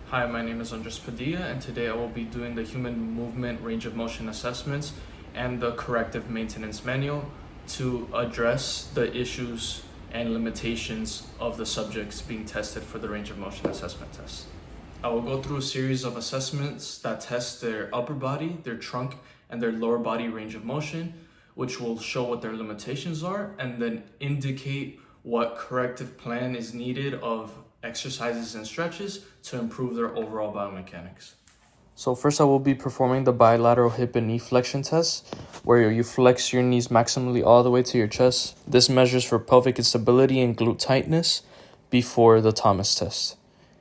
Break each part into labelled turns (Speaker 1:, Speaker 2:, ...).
Speaker 1: Hi, my name is Padilla, and today I will be doing the human movement range of motion assessments and the corrective maintenance manual to address the issues and limitations of the subjects being tested for the range of motion assessment test. I will go through a series of assessments that test their upper body, their trunk, and their lower body range of motion, which will show what their limitations are and then indicate what corrective plan is needed of exercises and stretches to improve their overall biomechanics. So first I will be performing the bilateral hip and knee flexion test, where you flex your knees maximally all the way to your chest. This measures for pelvic instability and glute tightness before the Thomas test.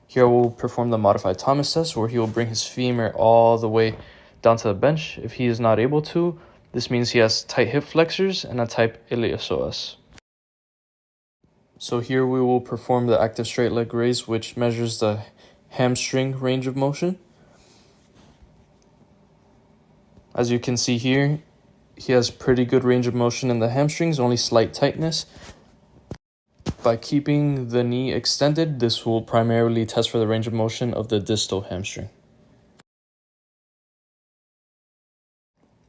Speaker 1: Here we'll perform the modified Thomas test, where he will bring his femur all the way down to the bench. If he is not able to, this means he has tight hip flexors and a type iliopsoas. So here we will perform the active straight leg raise, which measures the hamstring range of motion. As you can see here, he has pretty good range of motion in the hamstrings, only slight tightness. By keeping the knee extended, this will primarily test for the range of motion of the distal hamstring.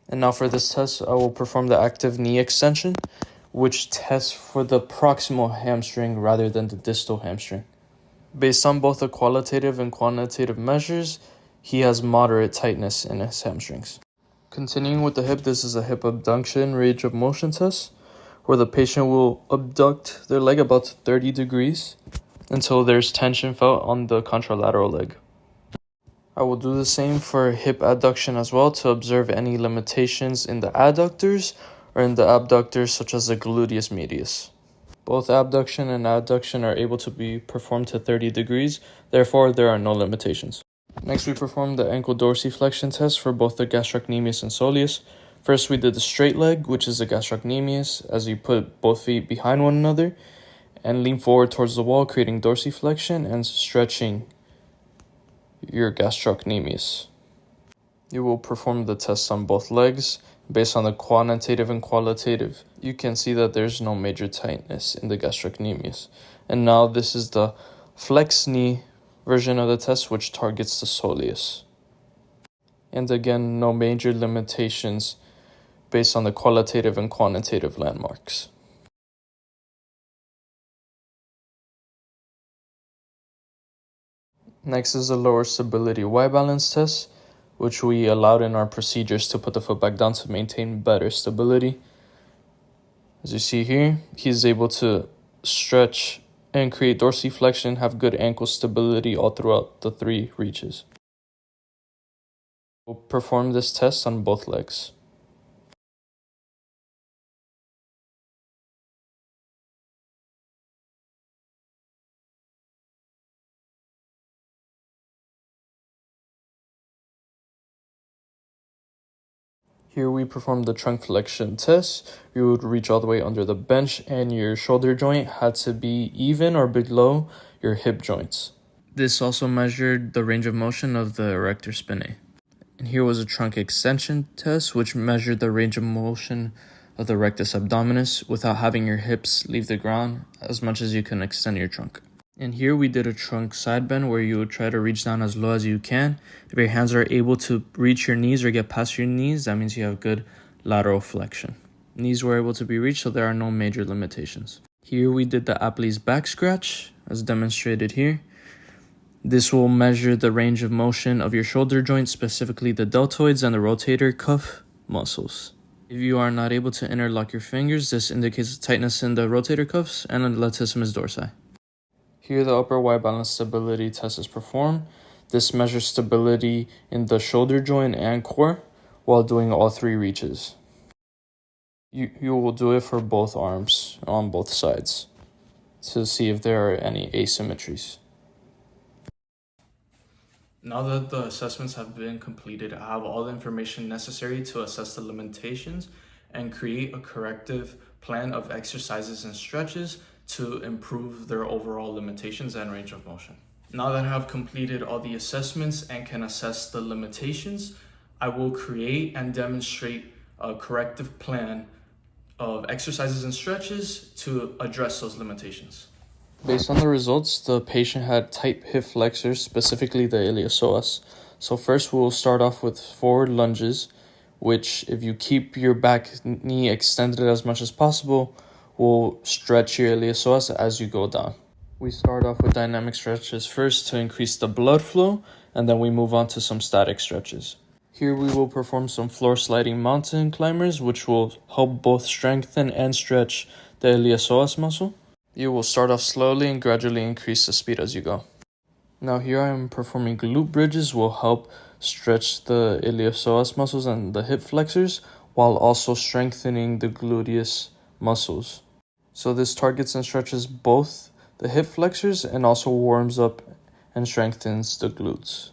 Speaker 1: And now for this test, I will perform the active knee extension, which tests for the proximal hamstring rather than the distal hamstring. Based on both the qualitative and quantitative measures, he has moderate tightness in his hamstrings. Continuing with the hip, this is a hip abduction range of motion test, where the patient will abduct their leg about 30 degrees until there's tension felt on the contralateral leg. I will do the same for hip adduction as well to observe any limitations in the adductors or in the abductors such as the gluteus medius. Both abduction and adduction are able to be performed to 30 degrees, therefore there are no limitations. Next we perform the ankle dorsiflexion test for both the gastrocnemius and soleus. First we did the straight leg, which is the gastrocnemius, as you put both feet behind one another and lean forward towards the wall, creating dorsiflexion and stretching your gastrocnemius. You will perform the test on both legs. Based on the quantitative and qualitative, you can see that there's no major tightness in the gastrocnemius. And now this is the flex knee version of the test, which targets the soleus. And again, no major limitations based on the qualitative and quantitative landmarks. Next is the lower stability Y balance test, which we allowed in our procedures to put the foot back down to maintain better stability. As you see here, he's able to stretch and create dorsiflexion, have good ankle stability all throughout the 3 reaches. We'll perform this test on both legs. Here we perform the trunk flexion test. You would reach all the way under the bench and your shoulder joint had to be even or below your hip joints. This also measured the range of motion of the erector spinae. And here was a trunk extension test, which measured the range of motion of the rectus abdominis without having your hips leave the ground as much as you can extend your trunk. And here we did a trunk side bend, where you would try to reach down as low as you can. If your hands are able to reach your knees or get past your knees, that means you have good lateral flexion. Knees were able to be reached, so there are no major limitations. Here we did the Apley's back scratch, as demonstrated here. This will measure the range of motion of your shoulder joints, specifically the deltoids and the rotator cuff muscles. If you are not able to interlock your fingers, this indicates tightness in the rotator cuffs and the latissimus dorsi. Here the upper Y balance stability test is performed. This measures stability in the shoulder joint and core while doing all 3 reaches. You will do it for both arms on both sides to see if there are any asymmetries. Now that the assessments have been completed, I have all the information necessary to assess the limitations and create a corrective plan of exercises and stretches to improve their overall limitations and range of motion. Now that I have completed all the assessments and can assess the limitations, I will create and demonstrate a corrective plan of exercises and stretches to address those limitations. Based on the results, the patient had tight hip flexors, specifically the iliopsoas. So first we'll start off with forward lunges, which if you keep your back knee extended as much as possible, will stretch your iliopsoas as you go down. We start off with dynamic stretches first to increase the blood flow, and then we move on to some static stretches. Here we will perform some floor sliding mountain climbers, which will help both strengthen and stretch the iliopsoas muscle. You will start off slowly and gradually increase the speed as you go. Now here I am performing glute bridges, will help stretch the iliopsoas muscles and the hip flexors while also strengthening the gluteus muscles. So this targets and stretches both the hip flexors and also warms up and strengthens the glutes.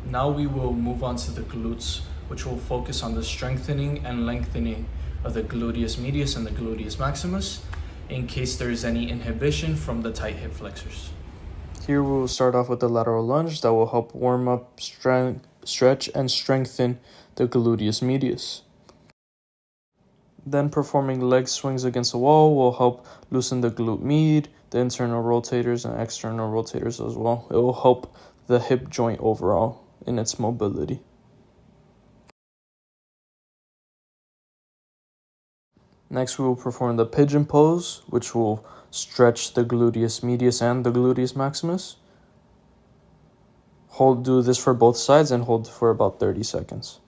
Speaker 1: Now we will move on to the glutes, which will focus on the strengthening and lengthening of the gluteus medius and the gluteus maximus in case there is any inhibition from the tight hip flexors. Here we will start off with the lateral lunge that will help warm up, stretch, and strengthen the gluteus medius. Then performing leg swings against the wall will help loosen the glute med, the internal rotators and external rotators as well. It will help the hip joint overall in its mobility. Next, we will perform the pigeon pose, which will stretch the gluteus medius and the gluteus maximus. Do this for both sides and hold for about 30 seconds.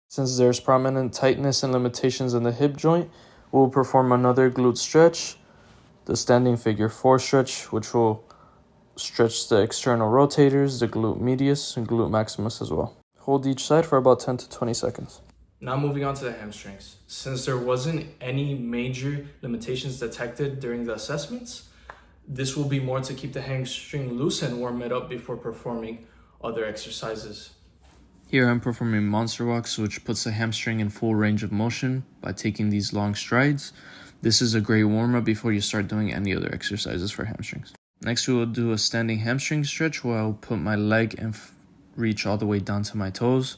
Speaker 1: Since there's prominent tightness and limitations in the hip joint, we'll perform another glute stretch, the standing figure 4 stretch, which will stretch the external rotators, the glute medius, and glute maximus as well. Hold each side for about 10 to 20 seconds. Now moving on to the hamstrings. Since there wasn't any major limitations detected during the assessments, this will be more to keep the hamstring loose and warm it up before performing other exercises. Here I'm performing monster walks, which puts the hamstring in full range of motion by taking these long strides. This is a great warm-up before you start doing any other exercises for hamstrings. Next, we will do a standing hamstring stretch where I'll put my leg and reach all the way down to my toes.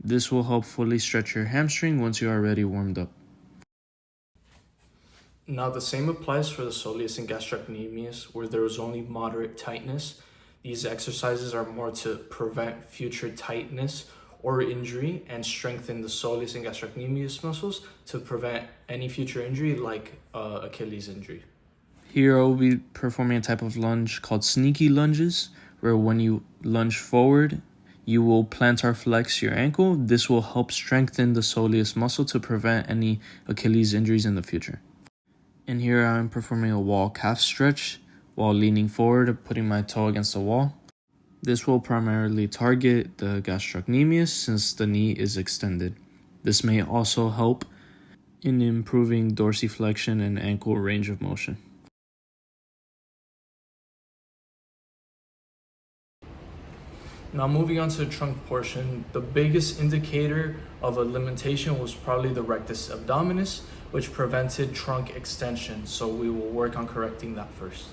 Speaker 1: This will help fully stretch your hamstring once you are already warmed up. Now the same applies for the soleus and gastrocnemius, where there is only moderate tightness. These exercises are more to prevent future tightness or injury and strengthen the soleus and gastrocnemius muscles to prevent any future injury like Achilles injury. Here I will be performing a type of lunge called sneaky lunges, where when you lunge forward, you will plantar flex your ankle. This will help strengthen the soleus muscle to prevent any Achilles injuries in the future. And here I am performing a wall calf stretch while leaning forward, putting my toe against the wall. This will primarily target the gastrocnemius since the knee is extended. This may also help in improving dorsiflexion and ankle range of motion. Now moving on to the trunk portion, the biggest indicator of a limitation was probably the rectus abdominis, which prevented trunk extension. So we will work on correcting that first.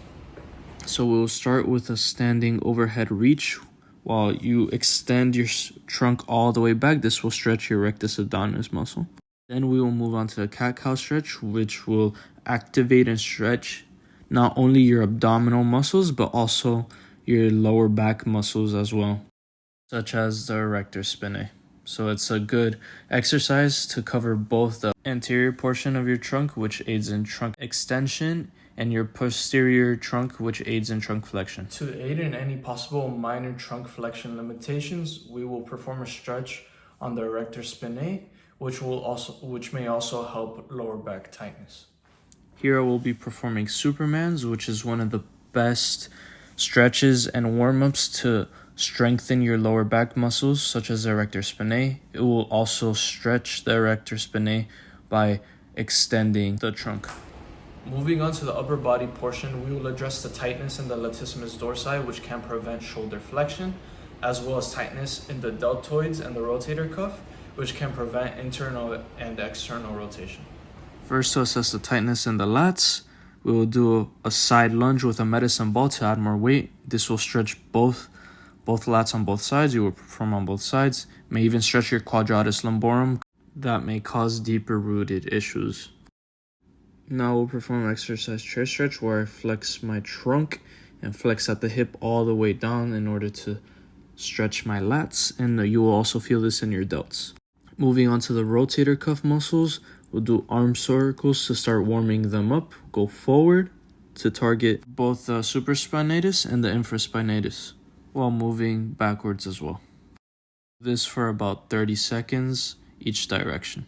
Speaker 1: So we'll start with a standing overhead reach. While you extend your trunk all the way back, this will stretch your rectus abdominis muscle. Then we will move on to a cat-cow stretch, which will activate and stretch not only your abdominal muscles, but also your lower back muscles as well, such as the erector spinae. So it's a good exercise to cover both the anterior portion of your trunk, which aids in trunk extension, and your posterior trunk, which aids in trunk flexion. To aid in any possible minor trunk flexion limitations, we will perform a stretch on the erector spinae, which may also help lower back tightness. Here I will be performing Supermans, which is one of the best stretches and warm-ups to strengthen your lower back muscles, such as the erector spinae. It will also stretch the erector spinae by extending the trunk. Moving on to the upper body portion, we will address the tightness in the latissimus dorsi, which can prevent shoulder flexion, as well as tightness in the deltoids and the rotator cuff, which can prevent internal and external rotation. First, to assess the tightness in the lats, we will do a side lunge with a medicine ball to add more weight. This will stretch both both lats on both sides. You will perform on both sides. May even stretch your quadratus lumborum. That may cause deeper rooted issues. Now we'll perform exercise chair stretch, where I flex my trunk and flex at the hip all the way down in order to stretch my lats, and you will also feel this in your delts. Moving on to the rotator cuff muscles, we'll do arm circles to start warming them up. Go forward to target both the supraspinatus and the infraspinatus, while moving backwards as well. This for about 30 seconds each direction.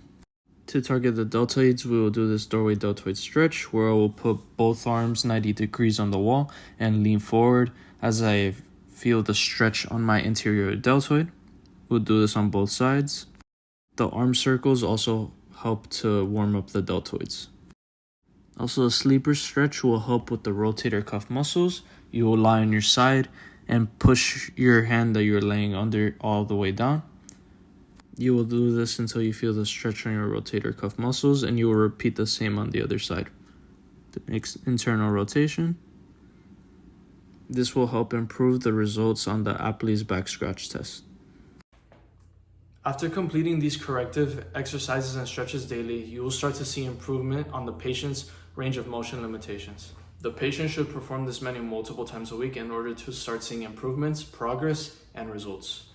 Speaker 1: To target the deltoids, we will do this doorway deltoid stretch, where I will put both arms 90 degrees on the wall and lean forward as I feel the stretch on my interior deltoid. We'll do this on both sides. The arm circles also help to warm up the deltoids. Also, a sleeper stretch will help with the rotator cuff muscles. You will lie on your side and push your hand that you're laying under all the way down. You will do this until you feel the stretch on your rotator cuff muscles, and you will repeat the same on the other side. The internal rotation. This will help improve the results on the Apley's back scratch test. After completing these corrective exercises and stretches daily, you will start to see improvement on the patient's range of motion limitations. The patient should perform this many multiple times a week in order to start seeing improvements, progress, and results.